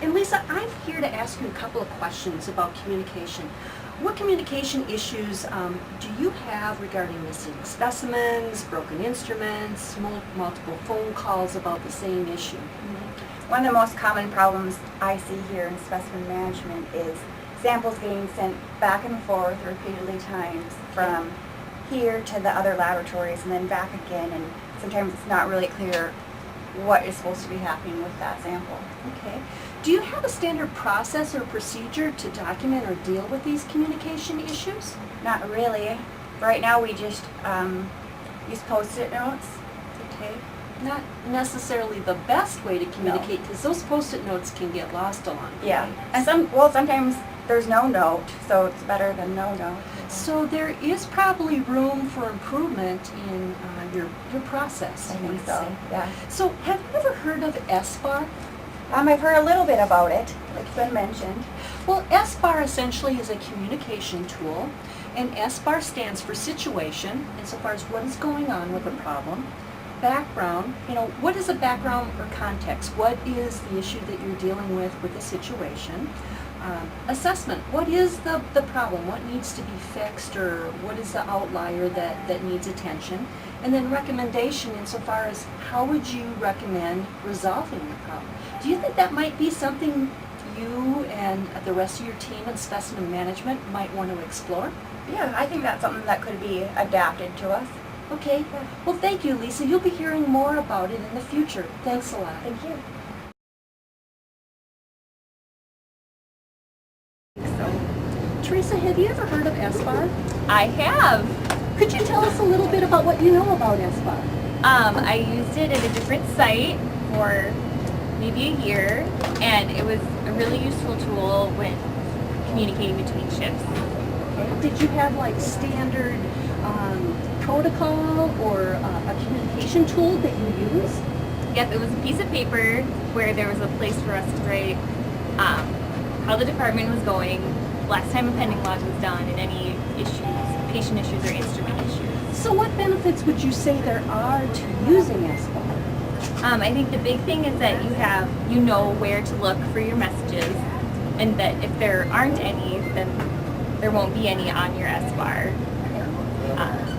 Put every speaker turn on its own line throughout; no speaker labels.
And Lisa, I'm here to ask you a couple of questions about communication. What communication issues do you have regarding missing specimens, broken instruments, multiple phone calls about the same issue?
One of the most common problems I see here in specimen management is samples getting sent back and forth repeatedly times from here to the other laboratories and then back again, and sometimes it's not really clear what is supposed to be happening with that sample.
Okay. Do you have a standard process or procedure to document or deal with these communication issues?
Not really. Right now we just use Post-it notes.
Okay. Not necessarily the best way to communicate, because those Post-it notes can get lost along the
Yeah.
way.
And sometimes there's no note, so it's better than no note.
So there is probably room for improvement in your process.
I
you
think
would
so,
say.
yeah.
So have you ever heard of SBAR?
I've heard a little bit about it, like it's been mentioned.
Well, SBAR essentially is a communication tool, and SBAR stands for situation, insofar as what is going on with the problem. Background, what is a background or context? What is the issue that you're dealing with the situation? Assessment, what is the problem? What needs to be fixed, or what is the outlier that needs attention? And then recommendation, insofar as how would you recommend resolving the problem? Do you think that might be something you and the rest of your team in specimen management might want to explore?
Yeah, I think that's something that could be adapted to us.
Okay. Well, thank you, Lisa. You'll be hearing more about it in the future. Thanks a lot.
Thank you.
Teresa, have you ever heard of SBAR?
I have.
Could you tell us a little bit about what you know about SBAR?
I used it at a different site for maybe a year, and it was a really useful tool when communicating between shifts.
Okay. Did you have like standard protocol or a communication tool that you use?
Yep, it was a piece of paper where there was a place for us to write how the department was going, last time a pending log was done, and any issues, patient issues or instrument issues.
So what benefits would you say there are to using SBAR?
I think the big thing is that you know where to look for your messages, and that if there aren't any, then there won't be any on your SBAR.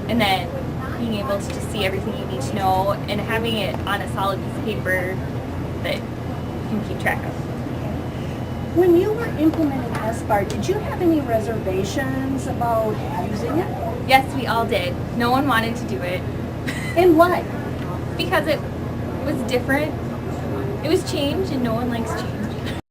And then being able to just see everything you need to know, and having it on a solid piece of paper that you can keep track of.
When you were implementing SBAR, did you have any reservations about using it?
Yes, we all did. No one wanted to do it.
And why?
Because it was different. It was change, and no one likes change.